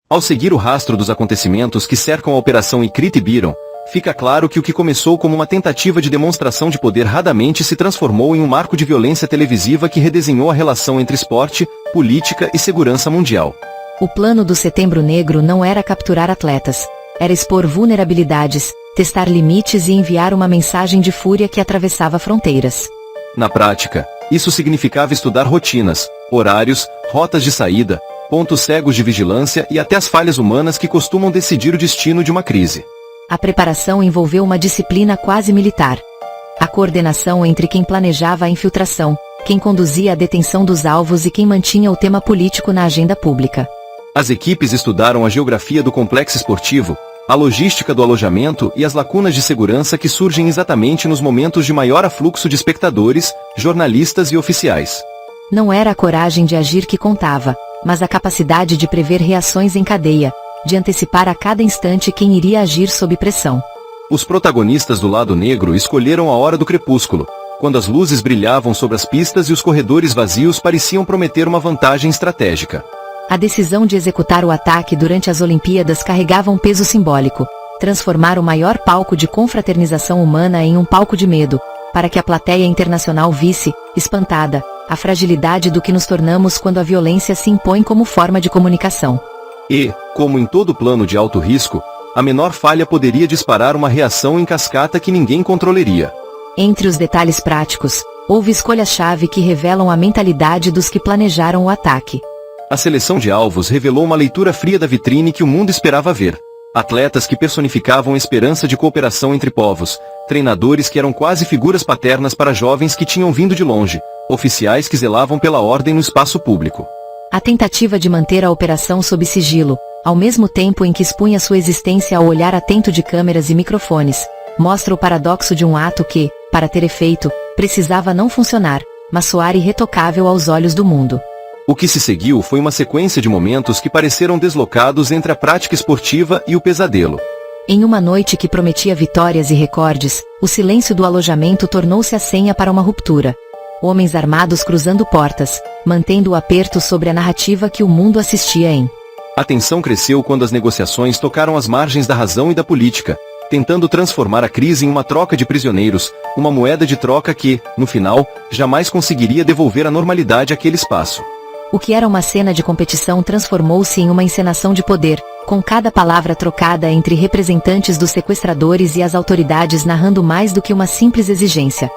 Ao seguir o rastro dos acontecimentos que cercam a Operação Ikrit e Biron, fica claro que o que começou como uma tentativa de demonstração de poder radamente se transformou em um marco de violência televisiva que redesenhou a relação entre esporte, política e segurança mundial. O plano do Setembro Negro não era capturar atletas, era expor vulnerabilidades, testar limites e enviar uma mensagem de fúria que atravessava fronteiras. Na prática, isso significava estudar rotinas, horários, rotas de saída, pontos cegos de vigilância e até as falhas humanas que costumam decidir o destino de uma crise. A preparação envolveu uma disciplina quase militar. A coordenação entre quem planejava a infiltração, quem conduzia a detenção dos alvos e quem mantinha o tema político na agenda pública. As equipes estudaram a geografia do complexo esportivo, a logística do alojamento e as lacunas de segurança que surgem exatamente nos momentos de maior afluxo de espectadores, jornalistas e oficiais. Não era a coragem de agir que contava, mas a capacidade de prever reações em cadeia, de antecipar a cada instante quem iria agir sob pressão. Os protagonistas do lado negro escolheram a hora do crepúsculo, quando as luzes brilhavam sobre as pistas e os corredores vazios pareciam prometer uma vantagem estratégica. A decisão de executar o ataque durante as Olimpíadas carregava um peso simbólico, transformar o maior palco de confraternização humana em um palco de medo, para que a plateia internacional visse, espantada, a fragilidade do que nos tornamos quando a violência se impõe como forma de comunicação. E, como em todo plano de alto risco, a menor falha poderia disparar uma reação em cascata que ninguém controlaria. Entre os detalhes práticos, houve escolhas-chave que revelam a mentalidade dos que planejaram o ataque. A seleção de alvos revelou uma leitura fria da vitrine que o mundo esperava ver. Atletas que personificavam a esperança de cooperação entre povos, treinadores que eram quase figuras paternas para jovens que tinham vindo de longe, oficiais que zelavam pela ordem no espaço público. A tentativa de manter a operação sob sigilo, ao mesmo tempo em que expunha sua existência ao olhar atento de câmeras e microfones, mostra o paradoxo de um ato que, para ter efeito, precisava não funcionar, mas soar irretocável aos olhos do mundo. O que se seguiu foi uma sequência de momentos que pareceram deslocados entre a prática esportiva e o pesadelo. Em uma noite que prometia vitórias e recordes, o silêncio do alojamento tornou-se a senha para uma ruptura. Homens armados cruzando portas, mantendo o aperto sobre a narrativa que o mundo assistia em. A tensão cresceu quando as negociações tocaram as margens da razão e da política, tentando transformar a crise em uma troca de prisioneiros, uma moeda de troca que, no final, jamais conseguiria devolver a normalidade àquele espaço. O que era uma cena de competição transformou-se em uma encenação de poder, com cada palavra trocada entre representantes dos sequestradores e as autoridades narrando mais do que uma simples exigência.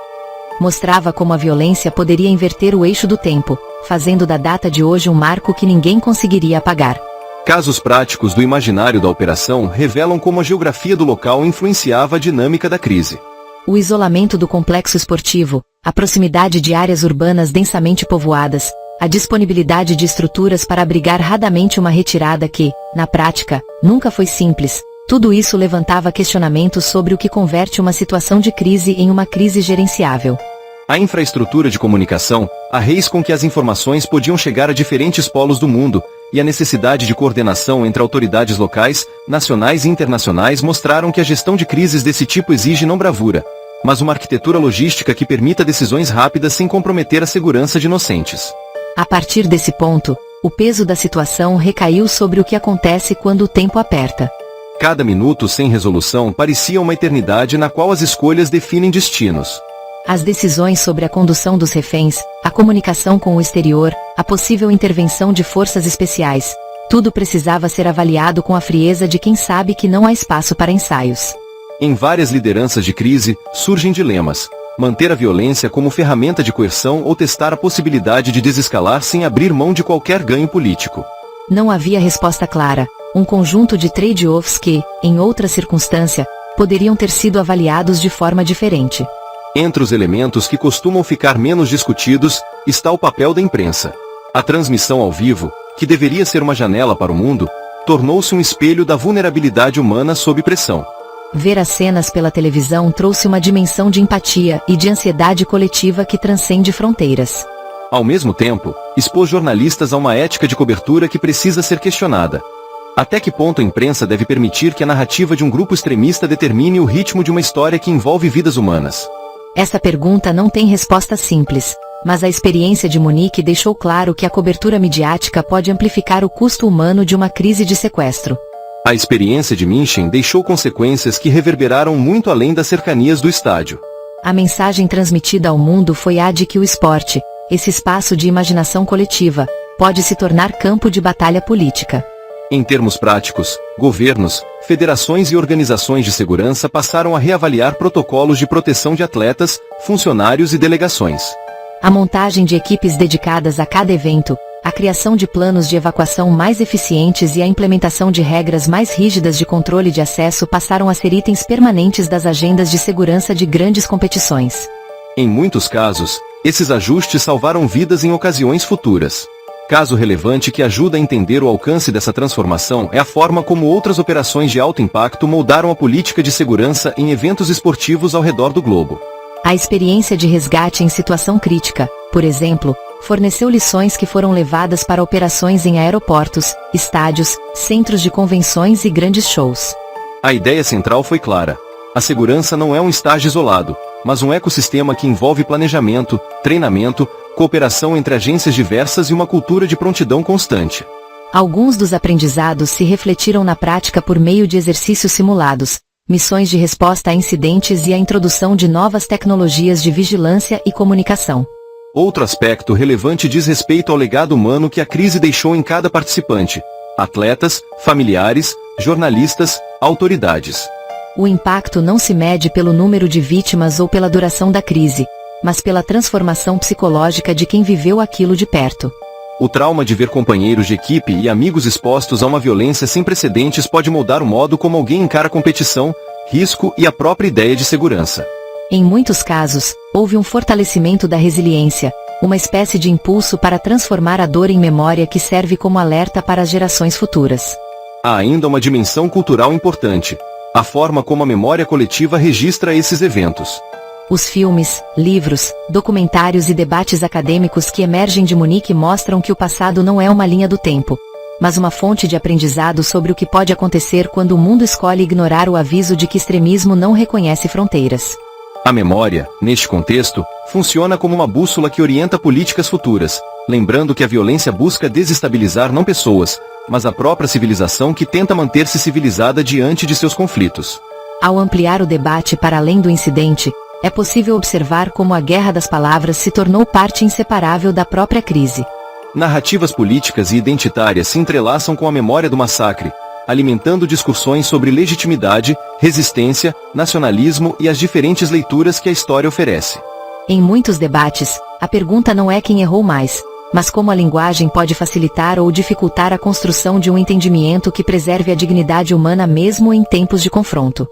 Mostrava como a violência poderia inverter o eixo do tempo, fazendo da data de hoje um marco que ninguém conseguiria apagar. Casos práticos do imaginário da operação revelam como a geografia do local influenciava a dinâmica da crise. O isolamento do complexo esportivo, a proximidade de áreas urbanas densamente povoadas, a disponibilidade de estruturas para abrigar radamente uma retirada que, na prática, nunca foi simples. Tudo isso levantava questionamentos sobre o que converte uma situação de crise em uma crise gerenciável. A infraestrutura de comunicação, a reis com que as informações podiam chegar a diferentes polos do mundo, e a necessidade de coordenação entre autoridades locais, nacionais e internacionais mostraram que a gestão de crises desse tipo exige não bravura, mas uma arquitetura logística que permita decisões rápidas sem comprometer a segurança de inocentes. A partir desse ponto, o peso da situação recaiu sobre o que acontece quando o tempo aperta. Cada minuto sem resolução parecia uma eternidade na qual as escolhas definem destinos. As decisões sobre a condução dos reféns, a comunicação com o exterior, a possível intervenção de forças especiais, tudo precisava ser avaliado com a frieza de quem sabe que não há espaço para ensaios. Em várias lideranças de crise, surgem dilemas. Manter a violência como ferramenta de coerção ou testar a possibilidade de desescalar sem abrir mão de qualquer ganho político. Não havia resposta clara, um conjunto de trade-offs que, em outra circunstância, poderiam ter sido avaliados de forma diferente. Entre os elementos que costumam ficar menos discutidos, está o papel da imprensa. A transmissão ao vivo, que deveria ser uma janela para o mundo, tornou-se um espelho da vulnerabilidade humana sob pressão. Ver as cenas pela televisão trouxe uma dimensão de empatia e de ansiedade coletiva que transcende fronteiras. Ao mesmo tempo, expôs jornalistas a uma ética de cobertura que precisa ser questionada. Até que ponto a imprensa deve permitir que a narrativa de um grupo extremista determine o ritmo de uma história que envolve vidas humanas? Essa pergunta não tem resposta simples, Mas a experiência de Munique deixou claro que a cobertura midiática pode amplificar o custo humano de uma crise de sequestro. A experiência de München deixou consequências que reverberaram muito além das cercanias do estádio. A mensagem transmitida ao mundo foi a de que o esporte, esse espaço de imaginação coletiva, pode se tornar campo de batalha política. Em termos práticos, governos, federações e organizações de segurança passaram a reavaliar protocolos de proteção de atletas, funcionários e delegações. A montagem de equipes dedicadas a cada evento, a criação de planos de evacuação mais eficientes e a implementação de regras mais rígidas de controle de acesso passaram a ser itens permanentes das agendas de segurança de grandes competições. Em muitos casos, esses ajustes salvaram vidas em ocasiões futuras. Caso relevante que ajuda a entender o alcance dessa transformação é a forma como outras operações de alto impacto moldaram a política de segurança em eventos esportivos ao redor do globo. A experiência de resgate em situação crítica, por exemplo, forneceu lições que foram levadas para operações em aeroportos, estádios, centros de convenções e grandes shows. A ideia central foi clara. A segurança não é um estágio isolado, mas um ecossistema que envolve planejamento, treinamento, cooperação entre agências diversas e uma cultura de prontidão constante. Alguns dos aprendizados se refletiram na prática por meio de exercícios simulados, missões de resposta a incidentes e a introdução de novas tecnologias de vigilância e comunicação. Outro aspecto relevante diz respeito ao legado humano que a crise deixou em cada participante: atletas, familiares, jornalistas, autoridades. O impacto não se mede pelo número de vítimas ou pela duração da crise, mas pela transformação psicológica de quem viveu aquilo de perto. O trauma de ver companheiros de equipe e amigos expostos a uma violência sem precedentes pode moldar o modo como alguém encara competição, risco e a própria ideia de segurança. Em muitos casos, houve um fortalecimento da resiliência, uma espécie de impulso para transformar a dor em memória que serve como alerta para as gerações futuras. Há ainda uma dimensão cultural importante: a forma como a memória coletiva registra esses eventos. Os filmes, livros, documentários e debates acadêmicos que emergem de Munique mostram que o passado não é uma linha do tempo, mas uma fonte de aprendizado sobre o que pode acontecer quando o mundo escolhe ignorar o aviso de que extremismo não reconhece fronteiras. A memória, neste contexto, funciona como uma bússola que orienta políticas futuras, lembrando que a violência busca desestabilizar não pessoas, mas a própria civilização que tenta manter-se civilizada diante de seus conflitos. Ao ampliar o debate para além do incidente, é possível observar como a guerra das palavras se tornou parte inseparável da própria crise. Narrativas políticas e identitárias se entrelaçam com a memória do massacre, alimentando discussões sobre legitimidade, resistência, nacionalismo e as diferentes leituras que a história oferece. Em muitos debates, a pergunta não é quem errou mais, mas como a linguagem pode facilitar ou dificultar a construção de um entendimento que preserve a dignidade humana mesmo em tempos de confronto.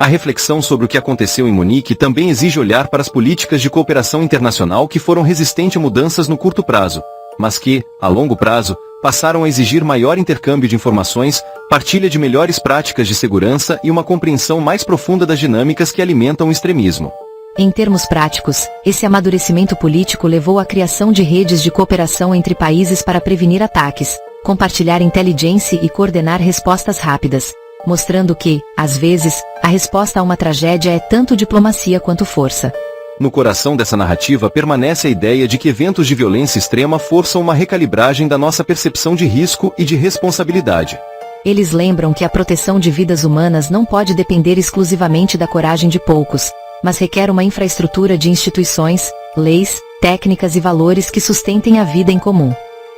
A reflexão sobre o que aconteceu em Munique também exige olhar para as políticas de cooperação internacional que foram resistentes a mudanças no curto prazo, mas que, a longo prazo, passaram a exigir maior intercâmbio de informações, partilha de melhores práticas de segurança e uma compreensão mais profunda das dinâmicas que alimentam o extremismo. Em termos práticos, esse amadurecimento político levou à criação de redes de cooperação entre países para prevenir ataques, compartilhar inteligência e coordenar respostas rápidas, mostrando que, às vezes, a resposta a uma tragédia é tanto diplomacia quanto força. No coração dessa narrativa permanece a ideia de que eventos de violência extrema forçam uma recalibragem da nossa percepção de risco e de responsabilidade. Eles lembram que a proteção de vidas humanas não pode depender exclusivamente da coragem de poucos, mas requer uma infraestrutura de instituições, leis, técnicas e valores que sustentem a vida em comum.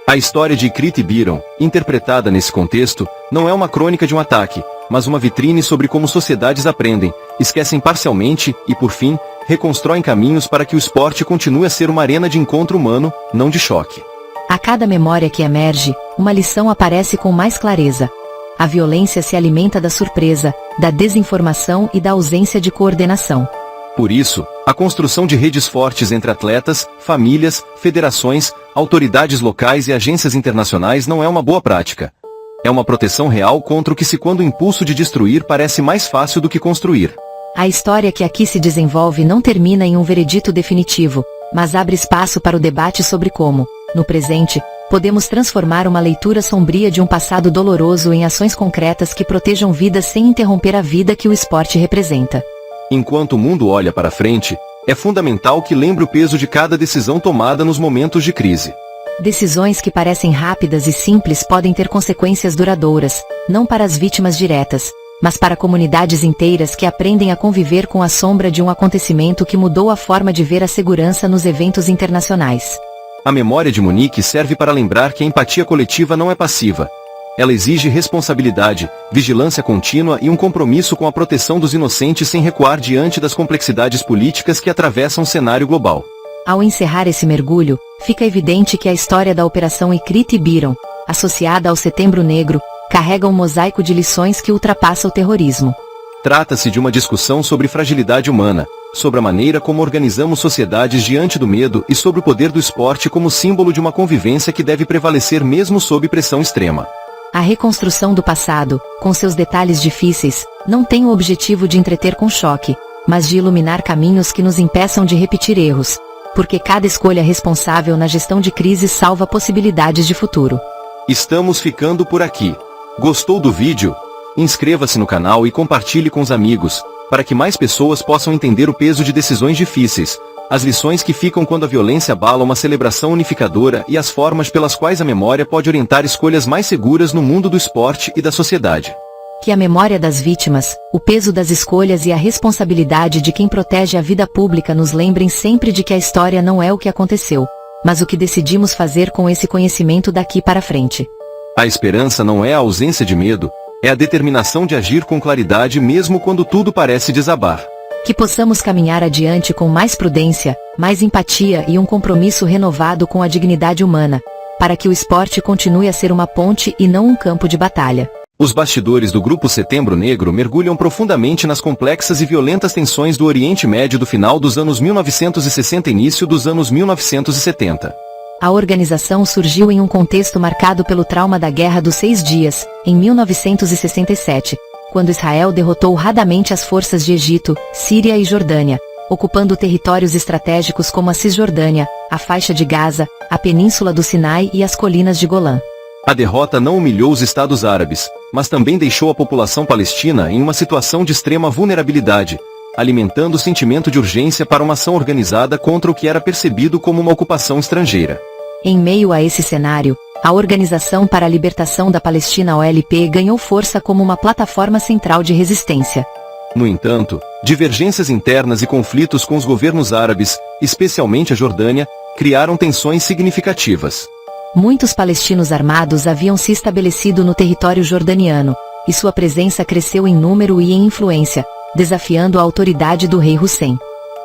A história de Ykrit e Byron, interpretada nesse contexto, não é uma crônica de um ataque, mas uma vitrine sobre como sociedades aprendem, esquecem parcialmente e, por fim, reconstroem caminhos para que o esporte continue a ser uma arena de encontro humano, não de choque. A cada memória que emerge, uma lição aparece com mais clareza. A violência se alimenta da surpresa, da desinformação e da ausência de coordenação. Por isso, a construção de redes fortes entre atletas, famílias, federações, autoridades locais e agências internacionais não é uma boa prática. É uma proteção real contra o que quando o impulso de destruir parece mais fácil do que construir. A história que aqui se desenvolve não termina em um veredito definitivo, mas abre espaço para o debate sobre como, no presente, podemos transformar uma leitura sombria de um passado doloroso em ações concretas que protejam vidas sem interromper a vida que o esporte representa. Enquanto o mundo olha para frente, É fundamental que lembre o peso de cada decisão tomada nos momentos de crise. Decisões que parecem rápidas e simples podem ter consequências duradouras, não para as vítimas diretas, mas para comunidades inteiras que aprendem a conviver com a sombra de um acontecimento que mudou a forma de ver a segurança nos eventos internacionais. A memória de Munique serve para lembrar que a empatia coletiva não é passiva. Ela exige responsabilidade, vigilância contínua e um compromisso com a proteção dos inocentes sem recuar diante das complexidades políticas que atravessam o cenário global. Ao encerrar esse mergulho, fica evidente que a história da Operação Ikrit e Byron, associada ao Setembro Negro, carrega um mosaico de lições que ultrapassa o terrorismo. Trata-se de uma discussão sobre fragilidade humana, sobre a maneira como organizamos sociedades diante do medo e sobre o poder do esporte como símbolo de uma convivência que deve prevalecer mesmo sob pressão extrema. A reconstrução do passado, com seus detalhes difíceis, não tem o objetivo de entreter com choque, mas de iluminar caminhos que nos impeçam de repetir erros, porque cada escolha responsável na gestão de crise salva possibilidades de futuro. Estamos ficando por aqui. Gostou do vídeo? Inscreva-se no canal e compartilhe com os amigos, para que mais pessoas possam entender o peso de decisões difíceis, as lições que ficam quando a violência abala uma celebração unificadora e as formas pelas quais a memória pode orientar escolhas mais seguras no mundo do esporte e da sociedade. Que a memória das vítimas, o peso das escolhas e a responsabilidade de quem protege a vida pública nos lembrem sempre de que a história não é o que aconteceu, mas o que decidimos fazer com esse conhecimento daqui para frente. A esperança não é a ausência de medo, é a determinação de agir com claridade mesmo quando tudo parece desabar. Que possamos caminhar adiante com mais prudência, mais empatia e um compromisso renovado com a dignidade humana, para que o esporte continue a ser uma ponte e não um campo de batalha. Os bastidores do Grupo Setembro Negro mergulham profundamente nas complexas e violentas tensões do Oriente Médio do final dos anos 1960 e início dos anos 1970. A organização surgiu em um contexto marcado pelo trauma da Guerra dos 6 Dias, em 1967, quando Israel derrotou radamente as forças de Egito, Síria e Jordânia, ocupando territórios estratégicos como a Cisjordânia, a faixa de Gaza, a península do Sinai e as colinas de Golã. A derrota não humilhou os Estados Árabes, mas também deixou a população palestina em uma situação de extrema vulnerabilidade, alimentando o sentimento de urgência para uma ação organizada contra o que era percebido como uma ocupação estrangeira. Em meio a esse cenário, a Organização para a Libertação da Palestina OLP ganhou força como uma plataforma central de resistência. No entanto, divergências internas e conflitos com os governos árabes, especialmente a Jordânia, criaram tensões significativas. Muitos palestinos armados haviam se estabelecido no território jordaniano, e sua presença cresceu em número e em influência, desafiando a autoridade do rei Hussein.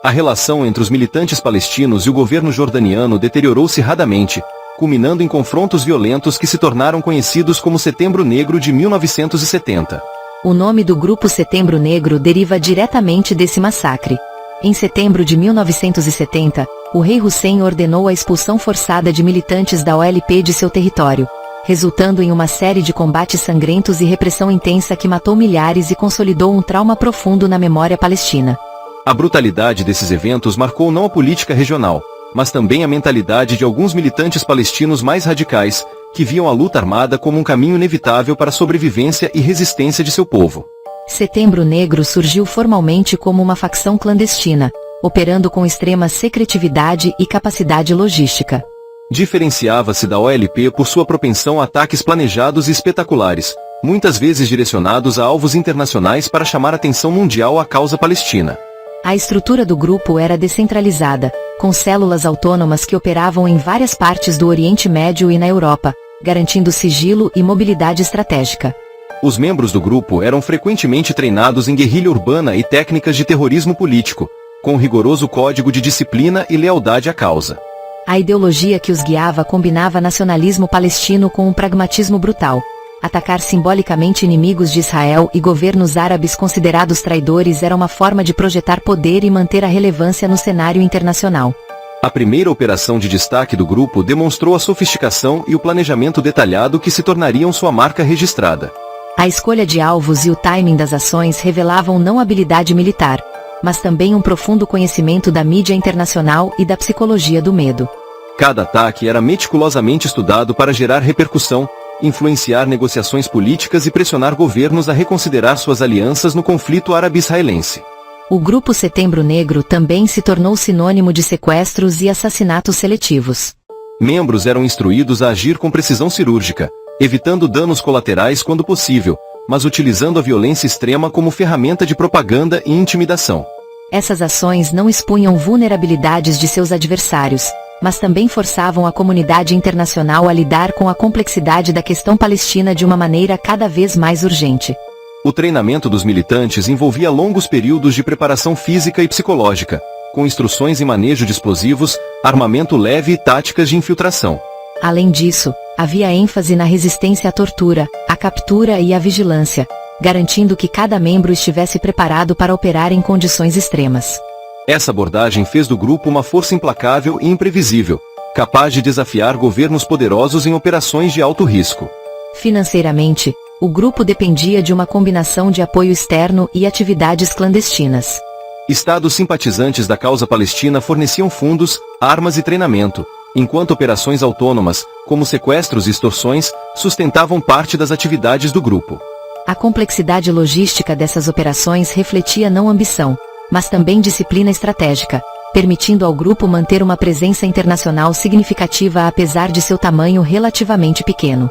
A relação entre os militantes palestinos e o governo jordaniano deteriorou-se radamente, culminando em confrontos violentos que se tornaram conhecidos como Setembro Negro de 1970. O nome do Grupo Setembro Negro deriva diretamente desse massacre. Em setembro de 1970, o rei Hussein ordenou a expulsão forçada de militantes da OLP de seu território, resultando em uma série de combates sangrentos e repressão intensa que matou milhares e consolidou um trauma profundo na memória palestina. A brutalidade desses eventos marcou não a política regional, mas também a mentalidade de alguns militantes palestinos mais radicais, que viam a luta armada como um caminho inevitável para a sobrevivência e resistência de seu povo. Setembro Negro surgiu formalmente como uma facção clandestina, operando com extrema secretividade e capacidade logística. Diferenciava-se da OLP por sua propensão a ataques planejados e espetaculares, muitas vezes direcionados a alvos internacionais para chamar a atenção mundial à causa palestina. A estrutura do grupo era descentralizada, com células autônomas que operavam em várias partes do Oriente Médio e na Europa, garantindo sigilo e mobilidade estratégica. Os membros do grupo eram frequentemente treinados em guerrilha urbana e técnicas de terrorismo político, com um rigoroso código de disciplina e lealdade à causa. A ideologia que os guiava combinava nacionalismo palestino com um pragmatismo brutal. Atacar simbolicamente inimigos de Israel e governos árabes considerados traidores era uma forma de projetar poder e manter a relevância no cenário internacional. A primeira operação de destaque do grupo demonstrou a sofisticação e o planejamento detalhado que se tornariam sua marca registrada. A escolha de alvos e o timing das ações revelavam não habilidade militar, mas também um profundo conhecimento da mídia internacional e da psicologia do medo. Cada ataque era meticulosamente estudado para gerar repercussão, influenciar negociações políticas e pressionar governos a reconsiderar suas alianças no conflito árabe-israelense. O Grupo Setembro Negro também se tornou sinônimo de sequestros e assassinatos seletivos. Membros eram instruídos a agir com precisão cirúrgica, evitando danos colaterais quando possível, mas utilizando a violência extrema como ferramenta de propaganda e intimidação. Essas ações não expunham vulnerabilidades de seus adversários, mas também forçavam a comunidade internacional a lidar com a complexidade da questão palestina de uma maneira cada vez mais urgente. O treinamento dos militantes envolvia longos períodos de preparação física e psicológica, com instruções em manejo de explosivos, armamento leve e táticas de infiltração. Além disso, havia ênfase na resistência à tortura, à captura e à vigilância, garantindo que cada membro estivesse preparado para operar em condições extremas. Essa abordagem fez do grupo uma força implacável e imprevisível, capaz de desafiar governos poderosos em operações de alto risco. Financeiramente, o grupo dependia de uma combinação de apoio externo e atividades clandestinas. Estados simpatizantes da causa palestina forneciam fundos, armas e treinamento, enquanto operações autônomas, como sequestros e extorsões, sustentavam parte das atividades do grupo. A complexidade logística dessas operações refletia não ambição, mas também disciplina estratégica, permitindo ao grupo manter uma presença internacional significativa apesar de seu tamanho relativamente pequeno.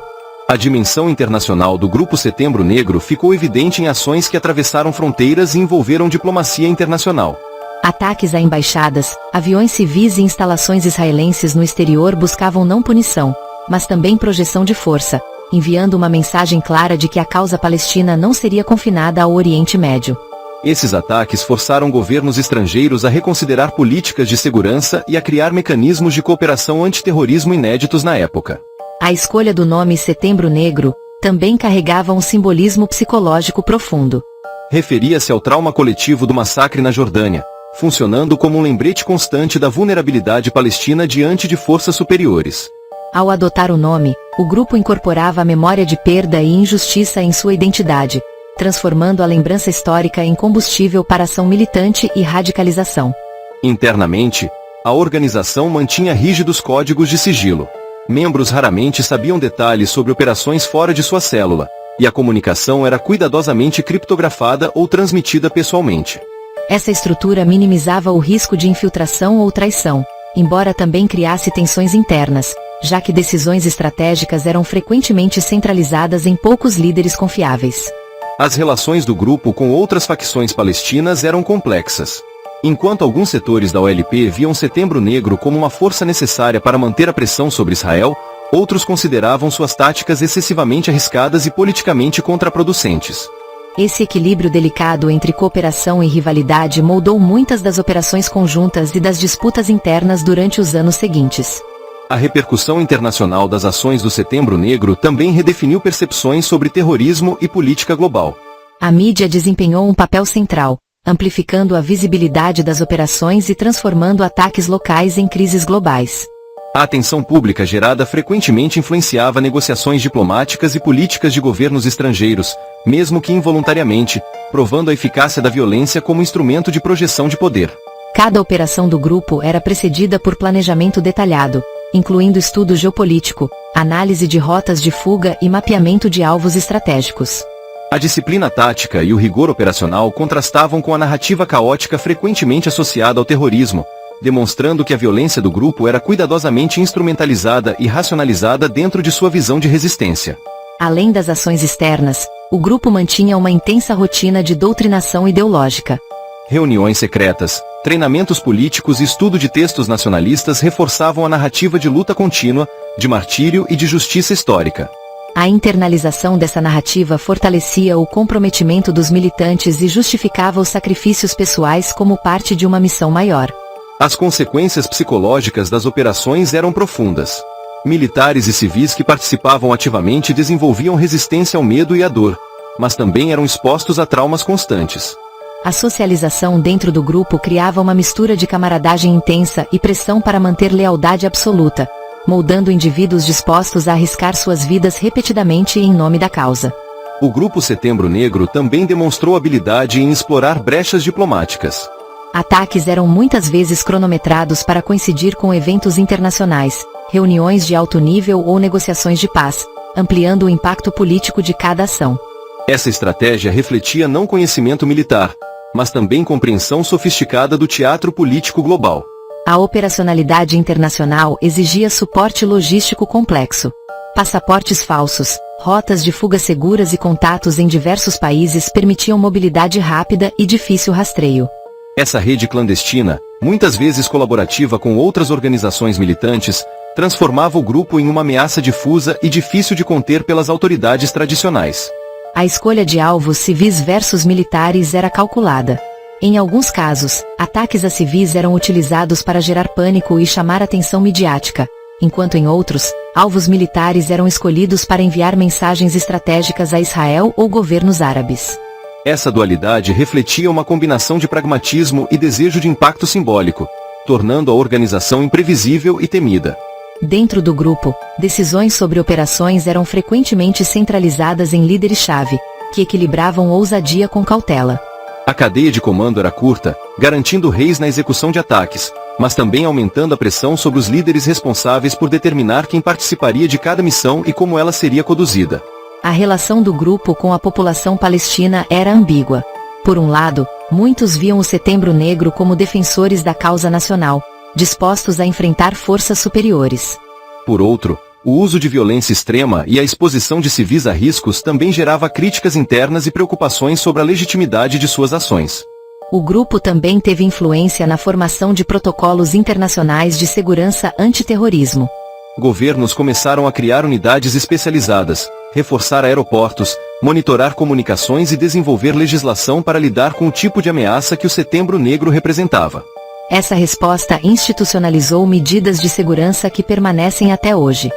A dimensão internacional do Grupo Setembro Negro ficou evidente em ações que atravessaram fronteiras e envolveram diplomacia internacional. Ataques a embaixadas, aviões civis e instalações israelenses no exterior buscavam não punição, mas também projeção de força, enviando uma mensagem clara de que a causa palestina não seria confinada ao Oriente Médio. Esses ataques forçaram governos estrangeiros a reconsiderar políticas de segurança e a criar mecanismos de cooperação antiterrorismo inéditos na época. A escolha do nome Setembro Negro também carregava um simbolismo psicológico profundo. Referia-se ao trauma coletivo do massacre na Jordânia, funcionando como um lembrete constante da vulnerabilidade palestina diante de forças superiores. Ao adotar o nome, o grupo incorporava a memória de perda e injustiça em sua identidade, transformando a lembrança histórica em combustível para ação militante e radicalização. Internamente, a organização mantinha rígidos códigos de sigilo. Membros raramente sabiam detalhes sobre operações fora de sua célula, e a comunicação era cuidadosamente criptografada ou transmitida pessoalmente. Essa estrutura minimizava o risco de infiltração ou traição, embora também criasse tensões internas, já que decisões estratégicas eram frequentemente centralizadas em poucos líderes confiáveis. As relações do grupo com outras facções palestinas eram complexas. Enquanto alguns setores da OLP viam Setembro Negro como uma força necessária para manter a pressão sobre Israel, outros consideravam suas táticas excessivamente arriscadas e politicamente contraproducentes. Esse equilíbrio delicado entre cooperação e rivalidade moldou muitas das operações conjuntas e das disputas internas durante os anos seguintes. A repercussão internacional das ações do Setembro Negro também redefiniu percepções sobre terrorismo e política global. A mídia desempenhou um papel central, amplificando a visibilidade das operações e transformando ataques locais em crises globais. A atenção pública gerada frequentemente influenciava negociações diplomáticas e políticas de governos estrangeiros, mesmo que involuntariamente, provando a eficácia da violência como instrumento de projeção de poder. Cada operação do grupo era precedida por planejamento detalhado, incluindo estudo geopolítico, análise de rotas de fuga e mapeamento de alvos estratégicos. A disciplina tática e o rigor operacional contrastavam com a narrativa caótica frequentemente associada ao terrorismo, demonstrando que a violência do grupo era cuidadosamente instrumentalizada e racionalizada dentro de sua visão de resistência. Além das ações externas, o grupo mantinha uma intensa rotina de doutrinação ideológica. Reuniões secretas, treinamentos políticos e estudo de textos nacionalistas reforçavam a narrativa de luta contínua, de martírio e de justiça histórica. A internalização dessa narrativa fortalecia o comprometimento dos militantes e justificava os sacrifícios pessoais como parte de uma missão maior. As consequências psicológicas das operações eram profundas. Militares e civis que participavam ativamente desenvolviam resistência ao medo e à dor, mas também eram expostos a traumas constantes. A socialização dentro do grupo criava uma mistura de camaradagem intensa e pressão para manter lealdade absoluta, moldando indivíduos dispostos a arriscar suas vidas repetidamente em nome da causa. O Grupo Setembro Negro também demonstrou habilidade em explorar brechas diplomáticas. Ataques eram muitas vezes cronometrados para coincidir com eventos internacionais, reuniões de alto nível ou negociações de paz, ampliando o impacto político de cada ação. Essa estratégia refletia não conhecimento militar, mas também compreensão sofisticada do teatro político global. A operacionalidade internacional exigia suporte logístico complexo. Passaportes falsos, rotas de fuga seguras e contatos em diversos países permitiam mobilidade rápida e difícil rastreio. Essa rede clandestina, muitas vezes colaborativa com outras organizações militantes, transformava o grupo em uma ameaça difusa e difícil de conter pelas autoridades tradicionais. A escolha de alvos civis versus militares era calculada. Em alguns casos, ataques a civis eram utilizados para gerar pânico e chamar atenção midiática, enquanto em outros, alvos militares eram escolhidos para enviar mensagens estratégicas a Israel ou governos árabes. Essa dualidade refletia uma combinação de pragmatismo e desejo de impacto simbólico, tornando a organização imprevisível e temida. Dentro do grupo, decisões sobre operações eram frequentemente centralizadas em líderes-chave, que equilibravam ousadia com cautela. A cadeia de comando era curta, garantindo reis na execução de ataques, mas também aumentando a pressão sobre os líderes responsáveis por determinar quem participaria de cada missão e como ela seria conduzida. A relação do grupo com a população palestina era ambígua. Por um lado, muitos viam o Setembro Negro como defensores da causa nacional, dispostos a enfrentar forças superiores. Por outro, o uso de violência extrema e a exposição de civis a riscos também gerava críticas internas e preocupações sobre a legitimidade de suas ações. O grupo também teve influência na formação de protocolos internacionais de segurança antiterrorismo. Governos começaram a criar unidades especializadas, reforçar aeroportos, monitorar comunicações e desenvolver legislação para lidar com o tipo de ameaça que o Setembro Negro representava. Essa resposta institucionalizou medidas de segurança que permanecem até hoje.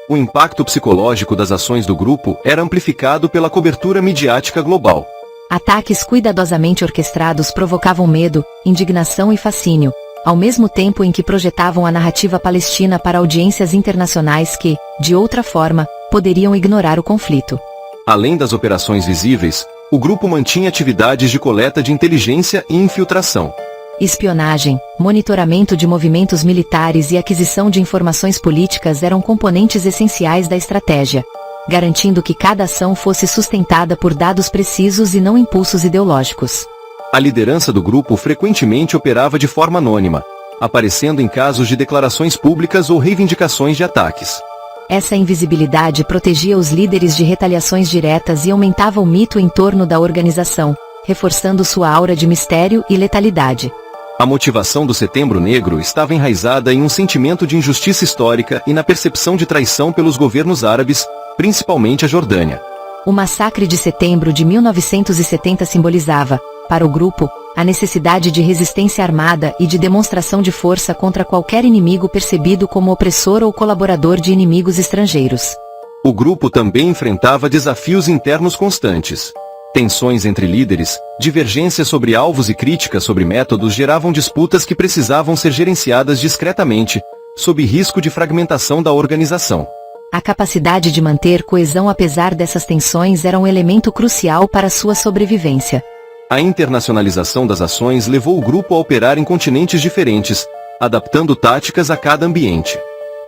O impacto psicológico das ações do grupo era amplificado pela cobertura midiática global. Ataques cuidadosamente orquestrados provocavam medo, indignação e fascínio, ao mesmo tempo em que projetavam a narrativa palestina para audiências internacionais que, de outra forma, poderiam ignorar o conflito. Além das operações visíveis, o grupo mantinha atividades de coleta de inteligência e infiltração. Espionagem, monitoramento de movimentos militares e aquisição de informações políticas eram componentes essenciais da estratégia, garantindo que cada ação fosse sustentada por dados precisos e não impulsos ideológicos. A liderança do grupo frequentemente operava de forma anônima, aparecendo em casos de declarações públicas ou reivindicações de ataques. Essa invisibilidade protegia os líderes de retaliações diretas e aumentava o mito em torno da organização, reforçando sua aura de mistério e letalidade. A motivação do Setembro Negro estava enraizada em um sentimento de injustiça histórica e na percepção de traição pelos governos árabes, principalmente a Jordânia. O massacre de setembro de 1970 simbolizava, para o grupo, a necessidade de resistência armada e de demonstração de força contra qualquer inimigo percebido como opressor ou colaborador de inimigos estrangeiros. O grupo também enfrentava desafios internos constantes. Tensões entre líderes, divergências sobre alvos e críticas sobre métodos geravam disputas que precisavam ser gerenciadas discretamente, sob risco de fragmentação da organização. A capacidade de manter coesão apesar dessas tensões era um elemento crucial para sua sobrevivência. A internacionalização das ações levou o grupo a operar em continentes diferentes, adaptando táticas a cada ambiente.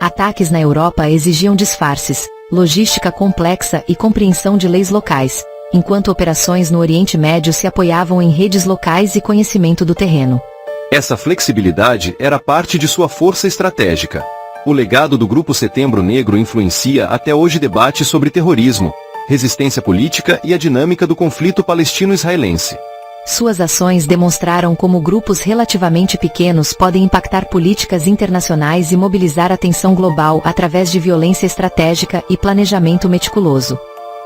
Ataques na Europa exigiam disfarces, logística complexa e compreensão de leis locais, enquanto operações no Oriente Médio se apoiavam em redes locais e conhecimento do terreno. Essa flexibilidade era parte de sua força estratégica. O legado do Grupo Setembro Negro influencia até hoje debates sobre terrorismo, resistência política e a dinâmica do conflito palestino-israelense. Suas ações demonstraram como grupos relativamente pequenos podem impactar políticas internacionais e mobilizar atenção global através de violência estratégica e planejamento meticuloso.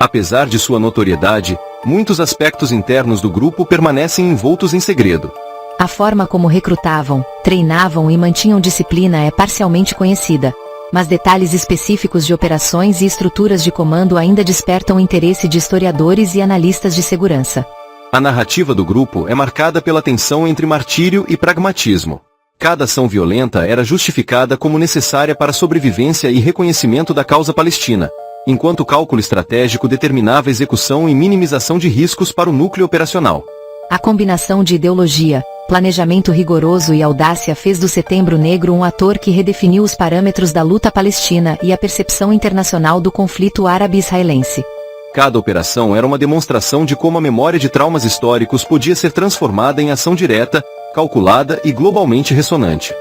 Apesar de sua notoriedade, muitos aspectos internos do grupo permanecem envoltos em segredo. A forma como recrutavam, treinavam e mantinham disciplina é parcialmente conhecida, mas detalhes específicos de operações e estruturas de comando ainda despertam o interesse de historiadores e analistas de segurança. A narrativa do grupo é marcada pela tensão entre martírio e pragmatismo. Cada ação violenta era justificada como necessária para a sobrevivência e reconhecimento da causa palestina, enquanto o cálculo estratégico determinava a execução e minimização de riscos para o núcleo operacional. A combinação de ideologia, planejamento rigoroso e audácia fez do Setembro Negro um ator que redefiniu os parâmetros da luta palestina e a percepção internacional do conflito árabe-israelense. Cada operação era uma demonstração de como a memória de traumas históricos podia ser transformada em ação direta, calculada e globalmente ressonante.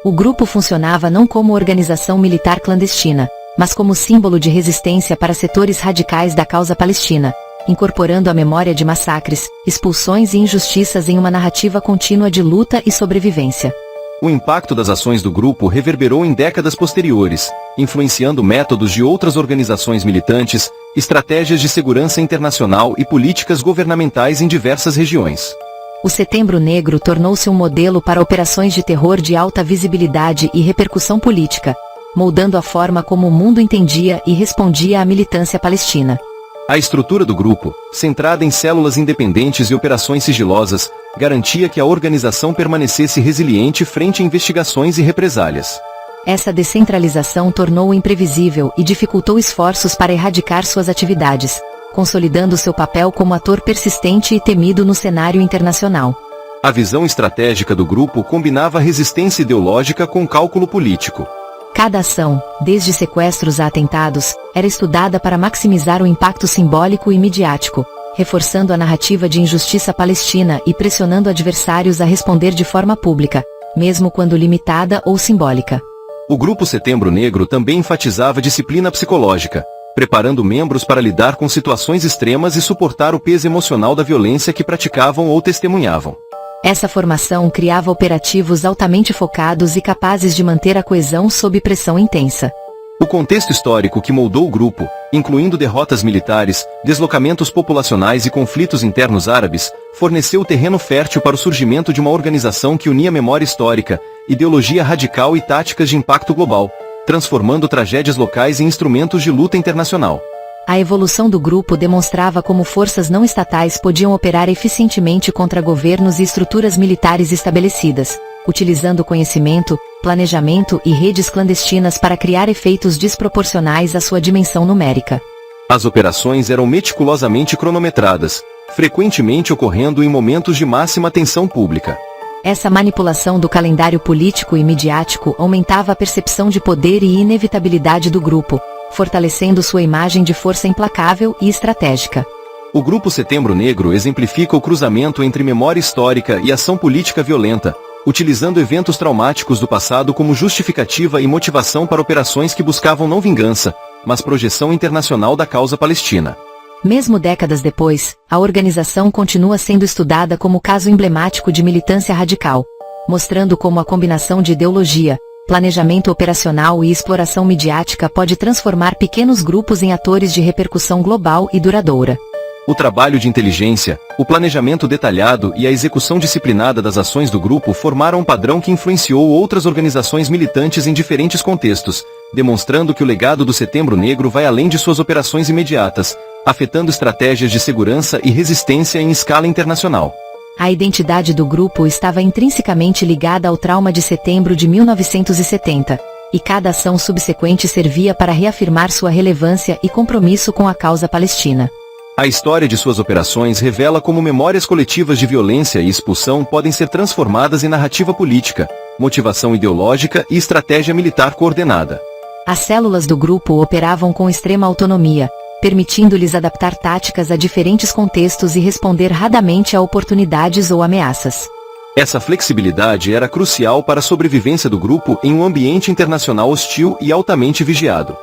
O grupo funcionava não como organização militar clandestina, mas como símbolo de resistência para setores radicais da causa palestina, incorporando a memória de massacres, expulsões e injustiças em uma narrativa contínua de luta e sobrevivência. O impacto das ações do grupo reverberou em décadas posteriores, influenciando métodos de outras organizações militantes, estratégias de segurança internacional e políticas governamentais em diversas regiões. O Setembro Negro tornou-se um modelo para operações de terror de alta visibilidade e repercussão política, moldando a forma como o mundo entendia e respondia à militância palestina. A estrutura do grupo, centrada em células independentes e operações sigilosas, garantia que a organização permanecesse resiliente frente a investigações e represálias. Essa descentralização tornou-o imprevisível e dificultou esforços para erradicar suas atividades, consolidando seu papel como ator persistente e temido no cenário internacional. A visão estratégica do grupo combinava resistência ideológica com cálculo político. Cada ação, desde sequestros a atentados, era estudada para maximizar o impacto simbólico e midiático, reforçando a narrativa de injustiça palestina e pressionando adversários a responder de forma pública, mesmo quando limitada ou simbólica. O Grupo Setembro Negro também enfatizava disciplina psicológica, preparando membros para lidar com situações extremas e suportar o peso emocional da violência que praticavam ou testemunhavam. Essa formação criava operativos altamente focados e capazes de manter a coesão sob pressão intensa. O contexto histórico que moldou o grupo, incluindo derrotas militares, deslocamentos populacionais e conflitos internos árabes, forneceu o terreno fértil para o surgimento de uma organização que unia memória histórica, ideologia radical e táticas de impacto global, transformando tragédias locais em instrumentos de luta internacional. A evolução do grupo demonstrava como forças não estatais podiam operar eficientemente contra governos e estruturas militares estabelecidas, utilizando conhecimento, planejamento e redes clandestinas para criar efeitos desproporcionais à sua dimensão numérica. As operações eram meticulosamente cronometradas, frequentemente ocorrendo em momentos de máxima tensão pública. Essa manipulação do calendário político e midiático aumentava a percepção de poder e inevitabilidade do grupo, fortalecendo sua imagem de força implacável e estratégica. O Grupo Setembro Negro exemplifica o cruzamento entre memória histórica e ação política violenta, utilizando eventos traumáticos do passado como justificativa e motivação para operações que buscavam não vingança, mas projeção internacional da causa palestina. Mesmo décadas depois, a organização continua sendo estudada como caso emblemático de militância radical, mostrando como a combinação de ideologia, planejamento operacional e exploração midiática pode transformar pequenos grupos em atores de repercussão global e duradoura. O trabalho de inteligência, o planejamento detalhado e a execução disciplinada das ações do grupo formaram um padrão que influenciou outras organizações militantes em diferentes contextos, demonstrando que o legado do Setembro Negro vai além de suas operações imediatas, afetando estratégias de segurança e resistência em escala internacional. A identidade do grupo estava intrinsecamente ligada ao trauma de setembro de 1970, e cada ação subsequente servia para reafirmar sua relevância e compromisso com a causa palestina. A história de suas operações revela como memórias coletivas de violência e expulsão podem ser transformadas em narrativa política, motivação ideológica e estratégia militar coordenada. As células do grupo operavam com extrema autonomia, permitindo-lhes adaptar táticas a diferentes contextos e responder rapidamente a oportunidades ou ameaças. Essa flexibilidade era crucial para a sobrevivência do grupo em um ambiente internacional hostil e altamente vigiado.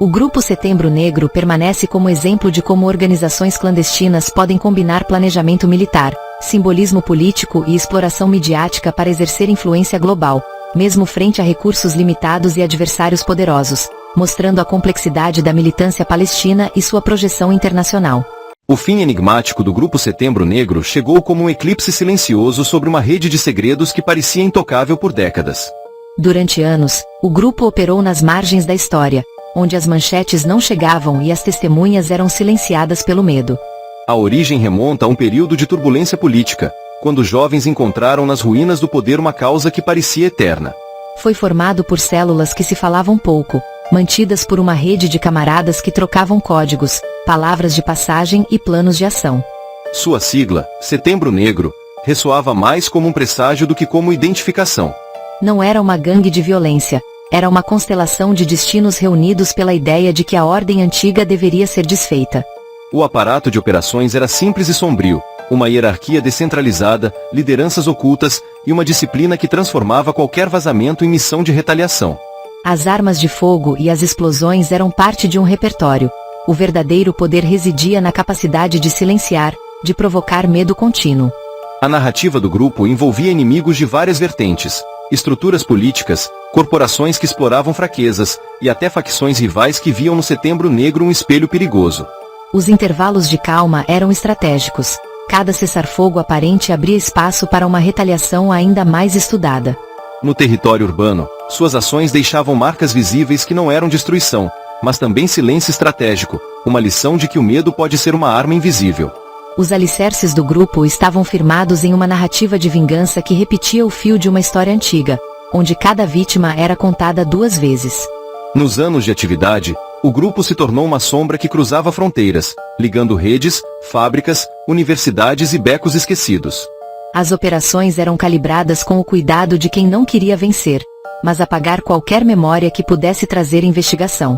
O Grupo Setembro Negro permanece como exemplo de como organizações clandestinas podem combinar planejamento militar, simbolismo político e exploração midiática para exercer influência global, mesmo frente a recursos limitados e adversários poderosos, mostrando a complexidade da militância palestina e sua projeção internacional. O fim enigmático do Grupo Setembro Negro chegou como um eclipse silencioso sobre uma rede de segredos que parecia intocável por décadas. Durante anos, o grupo operou nas margens da história, onde as manchetes não chegavam e as testemunhas eram silenciadas pelo medo. A origem remonta a um período de turbulência política, quando jovens encontraram nas ruínas do poder uma causa que parecia eterna. Foi formado por células que se falavam pouco, mantidas por uma rede de camaradas que trocavam códigos, palavras de passagem e planos de ação. Sua sigla, Setembro Negro, ressoava mais como um presságio do que como identificação. Não era uma gangue de violência, era uma constelação de destinos reunidos pela ideia de que a ordem antiga deveria ser desfeita. O aparato de operações era simples e sombrio, uma hierarquia descentralizada, lideranças ocultas, e uma disciplina que transformava qualquer vazamento em missão de retaliação. As armas de fogo e as explosões eram parte de um repertório. O verdadeiro poder residia na capacidade de silenciar, de provocar medo contínuo. A narrativa do grupo envolvia inimigos de várias vertentes, estruturas políticas, corporações que exploravam fraquezas, e até facções rivais que viam no Setembro Negro um espelho perigoso. Os intervalos de calma eram estratégicos. Cada cessar-fogo aparente abria espaço para uma retaliação ainda mais estudada. No território urbano, suas ações deixavam marcas visíveis que não eram destruição, mas também silêncio estratégico, uma lição de que o medo pode ser uma arma invisível. Os alicerces do grupo estavam firmados em uma narrativa de vingança que repetia o fio de uma história antiga, onde cada vítima era contada 2 vezes. Nos anos de atividade, o grupo se tornou uma sombra que cruzava fronteiras, ligando redes, fábricas, universidades e becos esquecidos. As operações eram calibradas com o cuidado de quem não queria vencer, mas apagar qualquer memória que pudesse trazer investigação.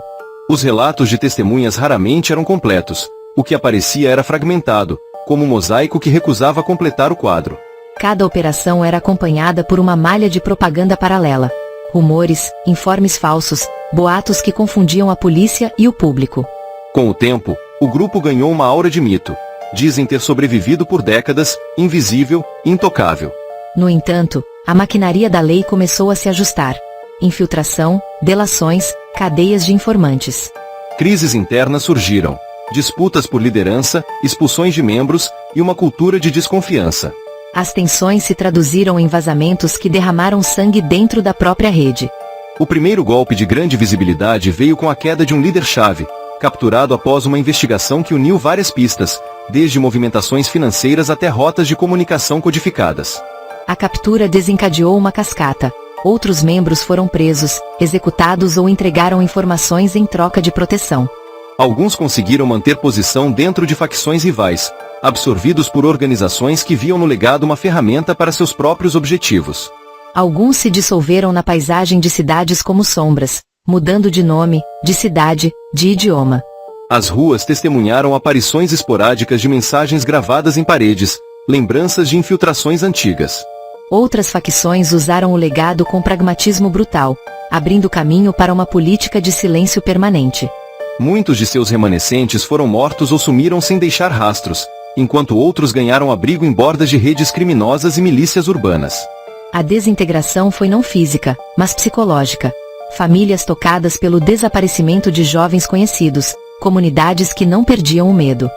Os relatos de testemunhas raramente eram completos. O que aparecia era fragmentado, como um mosaico que recusava completar o quadro. Cada operação era acompanhada por uma malha de propaganda paralela. Rumores, informes falsos, boatos que confundiam a polícia e o público. Com o tempo, o grupo ganhou uma aura de mito. Dizem ter sobrevivido por décadas, invisível, intocável. No entanto, a maquinaria da lei começou a se ajustar. Infiltração, delações, cadeias de informantes. Crises internas surgiram. Disputas por liderança, expulsões de membros, e uma cultura de desconfiança. As tensões se traduziram em vazamentos que derramaram sangue dentro da própria rede. O primeiro golpe de grande visibilidade veio com a queda de um líder-chave, capturado após uma investigação que uniu várias pistas, desde movimentações financeiras até rotas de comunicação codificadas. A captura desencadeou uma cascata. Outros membros foram presos, executados ou entregaram informações em troca de proteção. Alguns conseguiram manter posição dentro de facções rivais, absorvidos por organizações que viam no legado uma ferramenta para seus próprios objetivos. Alguns se dissolveram na paisagem de cidades como sombras, mudando de nome, de cidade, de idioma. As ruas testemunharam aparições esporádicas de mensagens gravadas em paredes, lembranças de infiltrações antigas. Outras facções usaram o legado com pragmatismo brutal, abrindo caminho para uma política de silêncio permanente. Muitos de seus remanescentes foram mortos ou sumiram sem deixar rastros, enquanto outros ganharam abrigo em bordas de redes criminosas e milícias urbanas. A desintegração foi não física, mas psicológica. Famílias tocadas pelo desaparecimento de jovens conhecidos, comunidades que não perdiam o medo.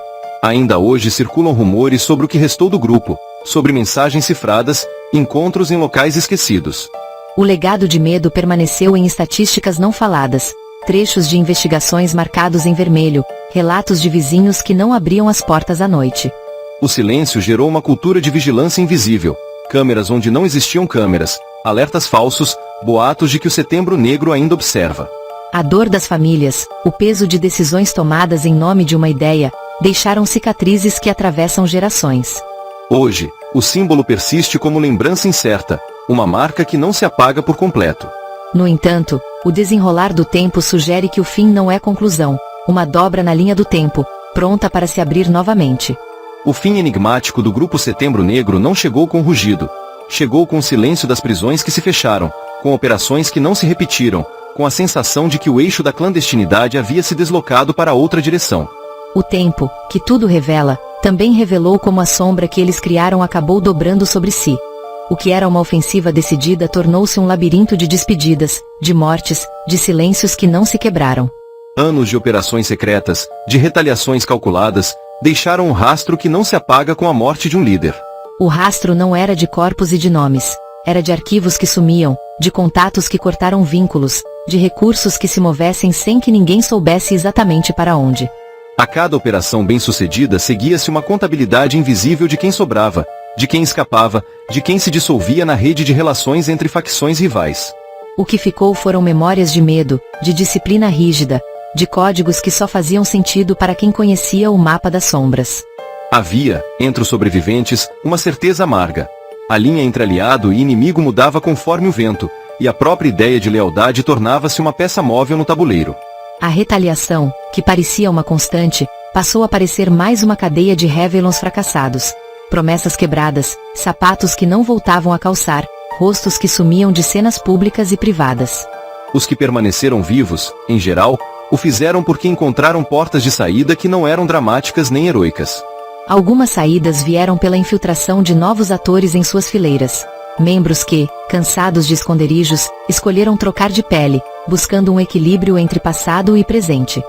Ainda hoje circulam rumores sobre o que restou do grupo, sobre mensagens cifradas, encontros em locais esquecidos. O legado de medo permaneceu em estatísticas não faladas, trechos de investigações marcados em vermelho, relatos de vizinhos que não abriam as portas à noite. O silêncio gerou uma cultura de vigilância invisível, câmeras onde não existiam câmeras, alertas falsos, boatos de que o Setembro Negro ainda observa. A dor das famílias, o peso de decisões tomadas em nome de uma ideia, deixaram cicatrizes que atravessam gerações. Hoje, o símbolo persiste como lembrança incerta, uma marca que não se apaga por completo. No entanto, o desenrolar do tempo sugere que o fim não é conclusão, uma dobra na linha do tempo, pronta para se abrir novamente. O fim enigmático do Grupo Setembro Negro não chegou com rugido. Chegou com o silêncio das prisões que se fecharam, com operações que não se repetiram, com a sensação de que o eixo da clandestinidade havia se deslocado para outra direção. O tempo, que tudo revela, também revelou como a sombra que eles criaram acabou dobrando sobre si. O que era uma ofensiva decidida tornou-se um labirinto de despedidas, de mortes, de silêncios que não se quebraram. Anos de operações secretas, de retaliações calculadas, deixaram um rastro que não se apaga com a morte de um líder. O rastro não era de corpos e de nomes. Era de arquivos que sumiam, de contatos que cortaram vínculos, de recursos que se movessem sem que ninguém soubesse exatamente para onde. A cada operação bem-sucedida seguia-se uma contabilidade invisível de quem sobrava, de quem escapava, de quem se dissolvia na rede de relações entre facções rivais. O que ficou foram memórias de medo, de disciplina rígida, de códigos que só faziam sentido para quem conhecia o mapa das sombras. Havia, entre os sobreviventes, uma certeza amarga. A linha entre aliado e inimigo mudava conforme o vento, e a própria ideia de lealdade tornava-se uma peça móvel no tabuleiro. A retaliação, que parecia uma constante, passou a parecer mais uma cadeia de réveillons fracassados. Promessas quebradas, sapatos que não voltavam a calçar, rostos que sumiam de cenas públicas e privadas. Os que permaneceram vivos, em geral, o fizeram porque encontraram portas de saída que não eram dramáticas nem heroicas. Algumas saídas vieram pela infiltração de novos atores em suas fileiras. Membros que, cansados de esconderijos, escolheram trocar de pele, buscando um equilíbrio entre passado e presente.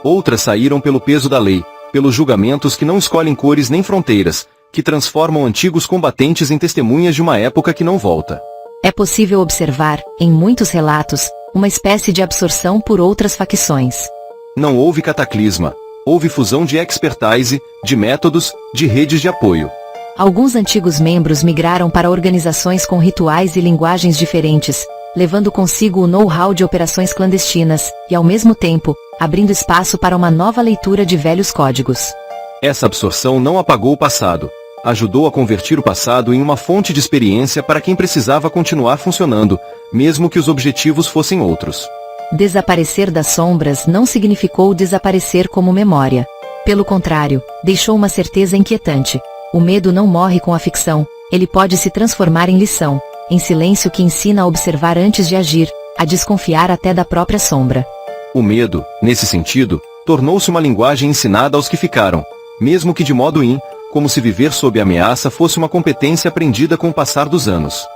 Outras saíram pelo peso da lei, pelos julgamentos que não escolhem cores nem fronteiras, que transformam antigos combatentes em testemunhas de uma época que não volta. É possível observar, em muitos relatos, uma espécie de absorção por outras facções. Não houve cataclisma, houve fusão de expertise, de métodos, de redes de apoio. Alguns antigos membros migraram para organizações com rituais e linguagens diferentes, levando consigo o know-how de operações clandestinas, e ao mesmo tempo, abrindo espaço para uma nova leitura de velhos códigos. Essa absorção não apagou o passado, ajudou a converter o passado em uma fonte de experiência para quem precisava continuar funcionando, mesmo que os objetivos fossem outros. Desaparecer das sombras não significou desaparecer como memória. Pelo contrário, deixou uma certeza inquietante. O medo não morre com a ficção, ele pode se transformar em lição, em silêncio que ensina a observar antes de agir, a desconfiar até da própria sombra. O medo, nesse sentido, tornou-se uma linguagem ensinada aos que ficaram, mesmo que de modo como se viver sob ameaça fosse uma competência aprendida com o passar dos anos.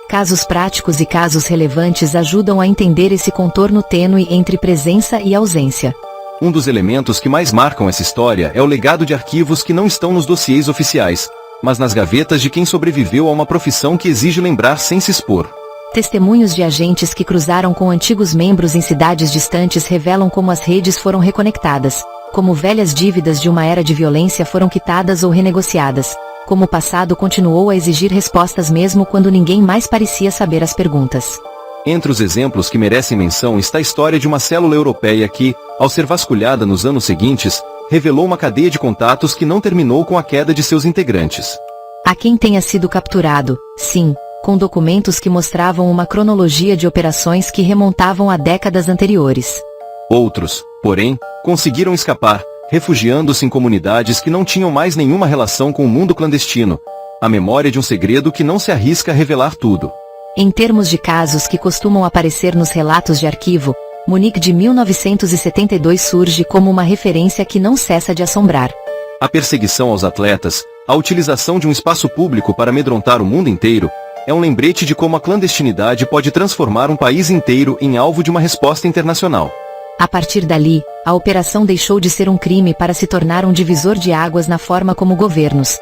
Casos práticos e casos relevantes ajudam a entender esse contorno tênue entre presença e ausência. Um dos elementos que mais marcam essa história é o legado de arquivos que não estão nos dossiês oficiais, mas nas gavetas de quem sobreviveu a uma profissão que exige lembrar sem se expor. Testemunhos de agentes que cruzaram com antigos membros em cidades distantes revelam como as redes foram reconectadas, como velhas dívidas de uma era de violência foram quitadas ou renegociadas, como o passado continuou a exigir respostas mesmo quando ninguém mais parecia saber as perguntas. Entre os exemplos que merecem menção está a história de uma célula europeia que, ao ser vasculhada nos anos seguintes, revelou uma cadeia de contatos que não terminou com a queda de seus integrantes. Há quem tenha sido capturado, sim, com documentos que mostravam uma cronologia de operações que remontavam a décadas anteriores. Outros, porém, conseguiram escapar, refugiando-se em comunidades que não tinham mais nenhuma relação com o mundo clandestino, a memória de um segredo que não se arrisca a revelar tudo. Em termos de casos que costumam aparecer nos relatos de arquivo, Munique de 1972 surge como uma referência que não cessa de assombrar. A perseguição aos atletas, a utilização de um espaço público para amedrontar o mundo inteiro, é um lembrete de como a clandestinidade pode transformar um país inteiro em alvo de uma resposta internacional. A partir dali, a operação deixou de ser um crime para se tornar um divisor de águas na forma como governos,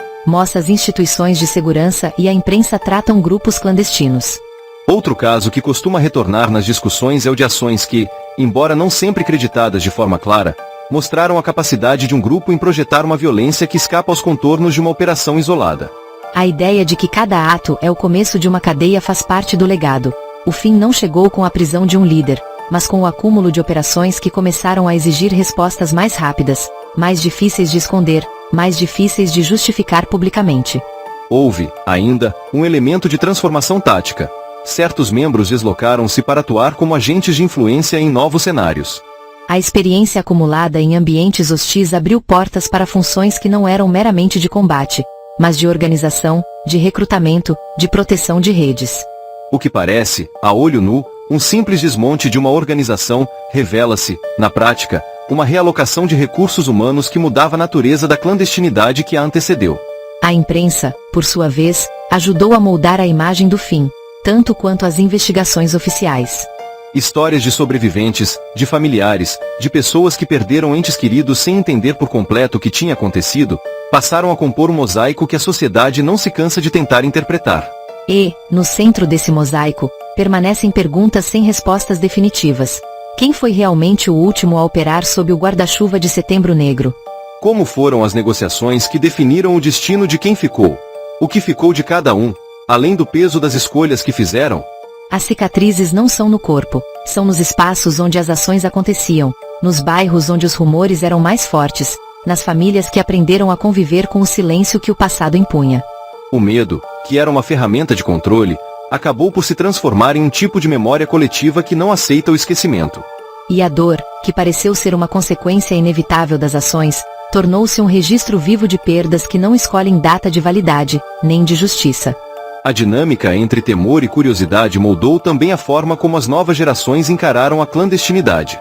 as instituições de segurança e a imprensa tratam grupos clandestinos. Outro caso que costuma retornar nas discussões é o de ações que, embora não sempre creditadas de forma clara, mostraram a capacidade de um grupo em projetar uma violência que escapa aos contornos de uma operação isolada. A ideia de que cada ato é o começo de uma cadeia faz parte do legado. O fim não chegou com a prisão de um líder, mas com o acúmulo de operações que começaram a exigir respostas mais rápidas, mais difíceis de esconder, mais difíceis de justificar publicamente. Houve, ainda, um elemento de transformação tática. Certos membros deslocaram-se para atuar como agentes de influência em novos cenários. A experiência acumulada em ambientes hostis abriu portas para funções que não eram meramente de combate, mas de organização, de recrutamento, de proteção de redes. O que parece, a olho nu, um simples desmonte de uma organização, revela-se, na prática, uma realocação de recursos humanos que mudava a natureza da clandestinidade que a antecedeu. A imprensa, por sua vez, ajudou a moldar a imagem do fim, tanto quanto as investigações oficiais. Histórias de sobreviventes, de familiares, de pessoas que perderam entes queridos sem entender por completo o que tinha acontecido, passaram a compor um mosaico que a sociedade não se cansa de tentar interpretar. E, no centro desse mosaico, permanecem perguntas sem respostas definitivas. Quem foi realmente o último a operar sob o guarda-chuva de Setembro Negro? Como foram as negociações que definiram o destino de quem ficou? O que ficou de cada um, além do peso das escolhas que fizeram? As cicatrizes não são no corpo, são nos espaços onde as ações aconteciam, nos bairros onde os rumores eram mais fortes, nas famílias que aprenderam a conviver com o silêncio que o passado impunha. O medo, que era uma ferramenta de controle, acabou por se transformar em um tipo de memória coletiva que não aceita o esquecimento. E a dor, que pareceu ser uma consequência inevitável das ações, tornou-se um registro vivo de perdas que não escolhem data de validade, nem de justiça. A dinâmica entre temor e curiosidade moldou também a forma como as novas gerações encararam a clandestinidade.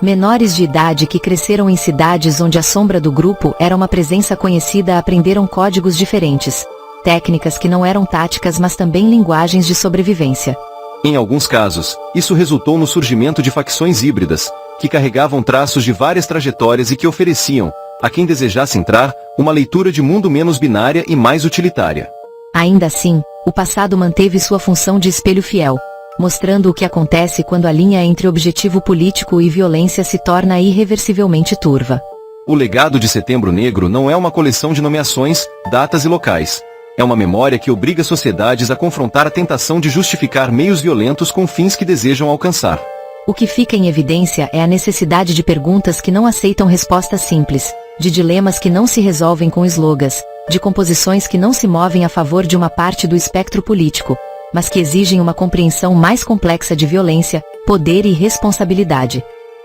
Menores de idade que cresceram em cidades onde a sombra do grupo era uma presença conhecida aprenderam códigos diferentes, técnicas que não eram táticas mas também linguagens de sobrevivência. Em alguns casos, isso resultou no surgimento de facções híbridas, que carregavam traços de várias trajetórias e que ofereciam, a quem desejasse entrar, uma leitura de mundo menos binária e mais utilitária. Ainda assim, o passado manteve sua função de espelho fiel, mostrando o que acontece quando a linha entre objetivo político e violência se torna irreversivelmente turva. O legado de Setembro Negro não é uma coleção de nomeações, datas e locais. É uma memória que obriga sociedades a confrontar a tentação de justificar meios violentos com fins que desejam alcançar. O que fica em evidência é a necessidade de perguntas que não aceitam respostas simples, de dilemas que não se resolvem com slogans, de composições que não se movem a favor de uma parte do espectro político, mas que exigem uma compreensão mais complexa de violência, poder e responsabilidade.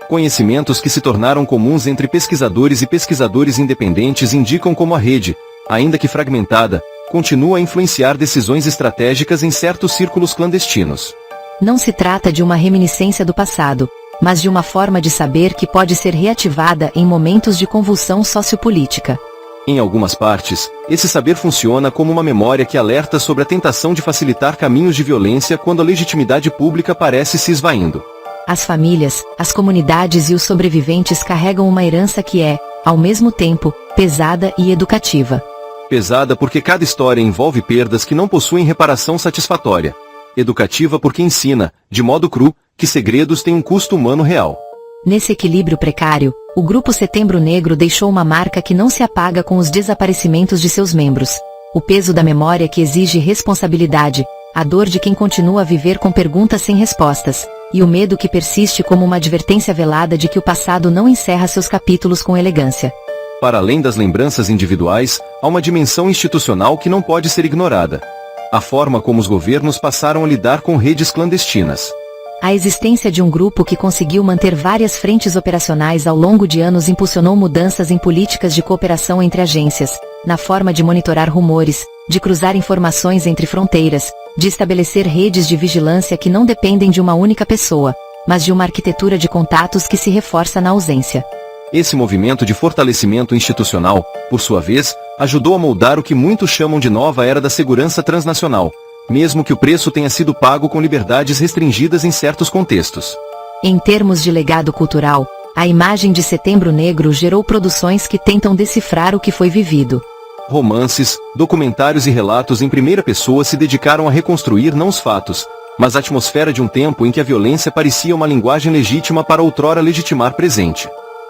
Conhecimentos que se tornaram comuns entre pesquisadores e pesquisadores independentes indicam como a rede, ainda que fragmentada, continua a influenciar decisões estratégicas em certos círculos clandestinos. Não se trata de uma reminiscência do passado, mas de uma forma de saber que pode ser reativada em momentos de convulsão sociopolítica. Em algumas partes, esse saber funciona como uma memória que alerta sobre a tentação de facilitar caminhos de violência quando a legitimidade pública parece se esvaindo. As famílias, as comunidades e os sobreviventes carregam uma herança que é, ao mesmo tempo, pesada e educativa. Pesada porque cada história envolve perdas que não possuem reparação satisfatória. Educativa porque ensina, de modo cru, que segredos têm um custo humano real. Nesse equilíbrio precário, o Grupo Setembro Negro deixou uma marca que não se apaga com os desaparecimentos de seus membros. O peso da memória que exige responsabilidade, a dor de quem continua a viver com perguntas sem respostas, e o medo que persiste como uma advertência velada de que o passado não encerra seus capítulos com elegância. Para além das lembranças individuais, há uma dimensão institucional que não pode ser ignorada. A forma como os governos passaram a lidar com redes clandestinas. A existência de um grupo que conseguiu manter várias frentes operacionais ao longo de anos impulsionou mudanças em políticas de cooperação entre agências, na forma de monitorar rumores, de cruzar informações entre fronteiras, de estabelecer redes de vigilância que não dependem de uma única pessoa, mas de uma arquitetura de contatos que se reforça na ausência. Esse movimento de fortalecimento institucional, por sua vez, ajudou a moldar o que muitos chamam de nova era da segurança transnacional, mesmo que o preço tenha sido pago com liberdades restringidas em certos contextos. Em termos de legado cultural, a imagem de Setembro Negro gerou produções que tentam decifrar o que foi vivido. Romances, documentários e relatos em primeira pessoa se dedicaram a reconstruir não os fatos, mas a atmosfera de um tempo em que a violência parecia uma linguagem legítima para outrora legitimar presente.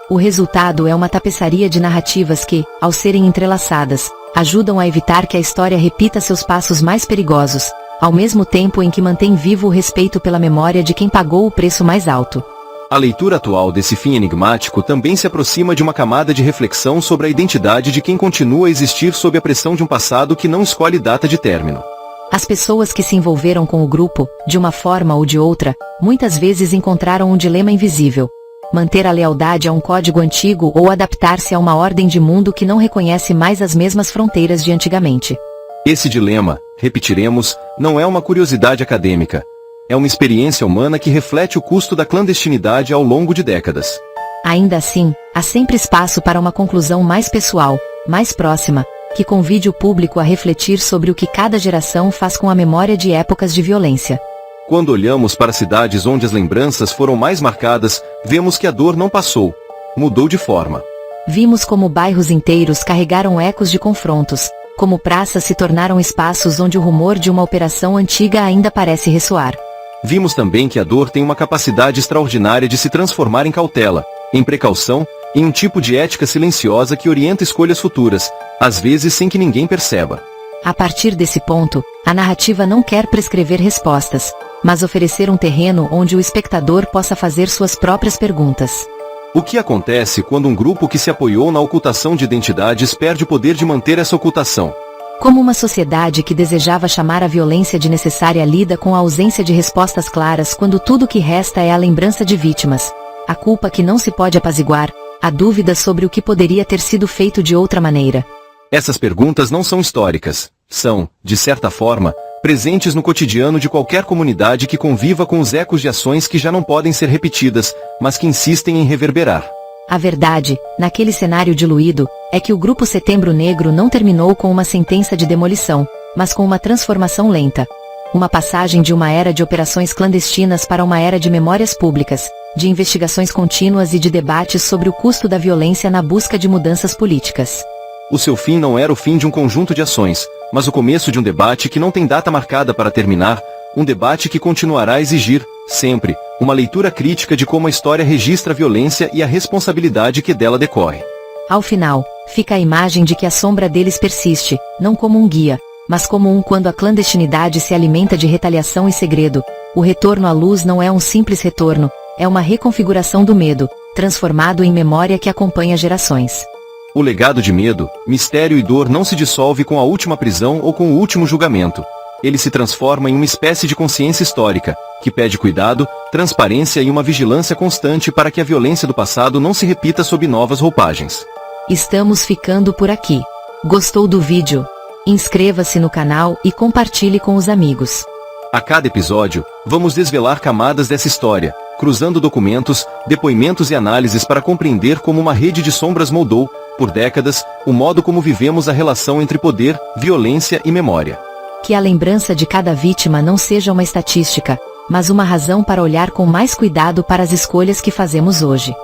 O resultado é uma tapeçaria de narrativas que, ao serem entrelaçadas, ajudam a evitar que a história repita seus passos mais perigosos, ao mesmo tempo em que mantém vivo o respeito pela memória de quem pagou o preço mais alto. A leitura atual desse fim enigmático também se aproxima de uma camada de reflexão sobre a identidade de quem continua a existir sob a pressão de um passado que não escolhe data de término. As pessoas que se envolveram com o grupo, de uma forma ou de outra, muitas vezes encontraram um dilema invisível: manter a lealdade a um código antigo ou adaptar-se a uma ordem de mundo que não reconhece mais as mesmas fronteiras de antigamente. Esse dilema, repetiremos, não é uma curiosidade acadêmica. É uma experiência humana que reflete o custo da clandestinidade ao longo de décadas. Ainda assim, há sempre espaço para uma conclusão mais pessoal, mais próxima, que convide o público a refletir sobre o que cada geração faz com a memória de épocas de violência. Quando olhamos para cidades onde as lembranças foram mais marcadas, vemos que a dor não passou, mudou de forma. Vimos como bairros inteiros carregaram ecos de confrontos, como praças se tornaram espaços onde o rumor de uma operação antiga ainda parece ressoar. Vimos também que a dor tem uma capacidade extraordinária de se transformar em cautela, em precaução, em um tipo de ética silenciosa que orienta escolhas futuras, às vezes sem que ninguém perceba. A partir desse ponto, a narrativa não quer prescrever respostas, mas oferecer um terreno onde o espectador possa fazer suas próprias perguntas. O que acontece quando um grupo que se apoiou na ocultação de identidades perde o poder de manter essa ocultação? Como uma sociedade que desejava chamar a violência de necessária lida com a ausência de respostas claras quando tudo que resta é a lembrança de vítimas, a culpa que não se pode apaziguar, Há dúvidas sobre o que poderia ter sido feito de outra maneira. Essas perguntas não são históricas. São, de certa forma, presentes no cotidiano de qualquer comunidade que conviva com os ecos de ações que já não podem ser repetidas, mas que insistem em reverberar. A verdade, naquele cenário diluído, é que o Grupo Setembro Negro não terminou com uma sentença de demolição, mas com uma transformação lenta. Uma passagem de uma era de operações clandestinas para uma era de memórias públicas, de investigações contínuas e de debates sobre o custo da violência na busca de mudanças políticas. O seu fim não era o fim de um conjunto de ações, mas o começo de um debate que não tem data marcada para terminar, um debate que continuará a exigir, sempre, uma leitura crítica de como a história registra a violência e a responsabilidade que dela decorre. Ao final, fica a imagem de que a sombra deles persiste, não como um guia, mas como um quando a clandestinidade se alimenta de retaliação e segredo. O retorno à luz não é um simples retorno, é uma reconfiguração do medo, transformado em memória que acompanha gerações. O legado de medo, mistério e dor não se dissolve com a última prisão ou com o último julgamento. Ele se transforma em uma espécie de consciência histórica, que pede cuidado, transparência e uma vigilância constante para que a violência do passado não se repita sob novas roupagens. Estamos ficando por aqui. Gostou do vídeo? Inscreva-se no canal e compartilhe com os amigos. A cada episódio, vamos desvelar camadas dessa história, cruzando documentos, depoimentos e análises para compreender como uma rede de sombras moldou, por décadas, o modo como vivemos a relação entre poder, violência e memória. Que a lembrança de cada vítima não seja uma estatística, mas uma razão para olhar com mais cuidado para as escolhas que fazemos hoje.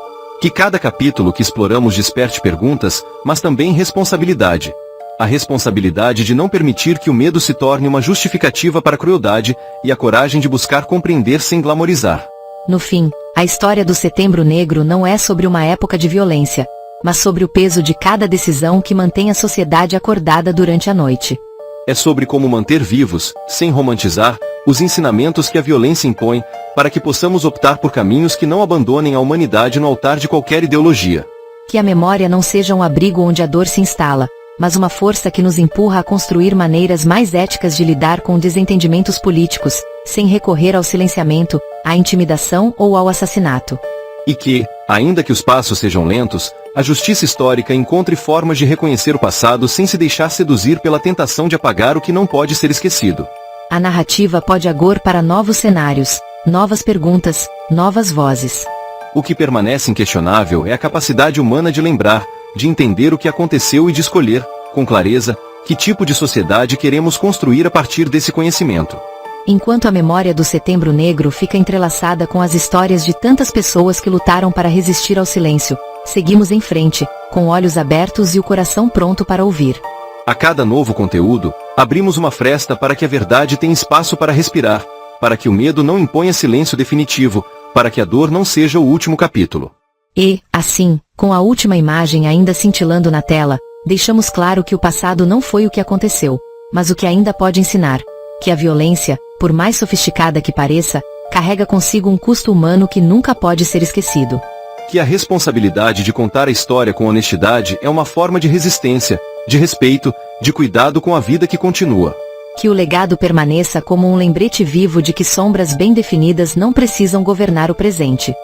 Que cada capítulo que exploramos desperte perguntas, mas também responsabilidade. A responsabilidade de não permitir que o medo se torne uma justificativa para a crueldade, e a coragem de buscar compreender sem glamorizar. No fim, a história do Setembro Negro não é sobre uma época de violência, mas sobre o peso de cada decisão que mantém a sociedade acordada durante a noite. É sobre como manter vivos, sem romantizar, os ensinamentos que a violência impõe, para que possamos optar por caminhos que não abandonem a humanidade no altar de qualquer ideologia. Que a memória não seja um abrigo onde a dor se instala, mas uma força que nos empurra a construir maneiras mais éticas de lidar com desentendimentos políticos, sem recorrer ao silenciamento, à intimidação ou ao assassinato. E que, ainda que os passos sejam lentos, a justiça histórica encontre formas de reconhecer o passado sem se deixar seduzir pela tentação de apagar o que não pode ser esquecido. A narrativa pode agor para novos cenários, novas perguntas, novas vozes. O que permanece inquestionável é a capacidade humana de lembrar, de entender o que aconteceu e de escolher, com clareza, que tipo de sociedade queremos construir a partir desse conhecimento. Enquanto a memória do Setembro Negro fica entrelaçada com as histórias de tantas pessoas que lutaram para resistir ao silêncio, seguimos em frente, com olhos abertos e o coração pronto para ouvir. A cada novo conteúdo, abrimos uma fresta para que a verdade tenha espaço para respirar, para que o medo não imponha silêncio definitivo, para que a dor não seja o último capítulo. E, assim, com a última imagem ainda cintilando na tela, deixamos claro que o passado não foi o que aconteceu, mas o que ainda pode ensinar. Que a violência, por mais sofisticada que pareça, carrega consigo um custo humano que nunca pode ser esquecido. Que a responsabilidade de contar a história com honestidade é uma forma de resistência, de respeito, de cuidado com a vida que continua. Que o legado permaneça como um lembrete vivo de que sombras bem definidas não precisam governar o presente.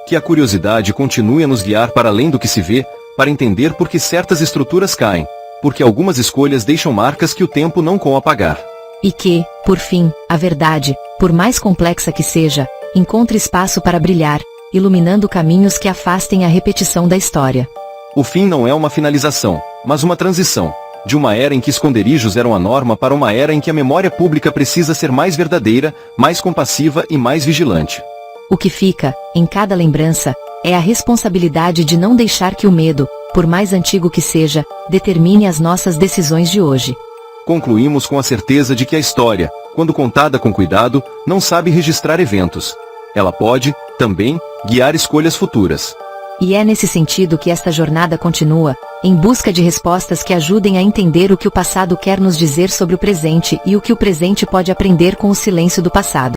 Que a curiosidade continue a nos guiar para além do que se vê, para entender por que certas estruturas caem, porque algumas escolhas deixam marcas que o tempo não com apagar. E que, por fim, a verdade, por mais complexa que seja, encontre espaço para brilhar, iluminando caminhos que afastem a repetição da história. O fim não é uma finalização, mas uma transição, de uma era em que esconderijos eram a norma para uma era em que a memória pública precisa ser mais verdadeira, mais compassiva e mais vigilante. O que fica, em cada lembrança, é a responsabilidade de não deixar que o medo, por mais antigo que seja, determine as nossas decisões de hoje. Concluímos com a certeza de que a história, quando contada com cuidado, não sabe registrar eventos. Ela pode, também, guiar escolhas futuras. E é nesse sentido que esta jornada continua, em busca de respostas que ajudem a entender o que o passado quer nos dizer sobre o presente e o que o presente pode aprender com o silêncio do passado.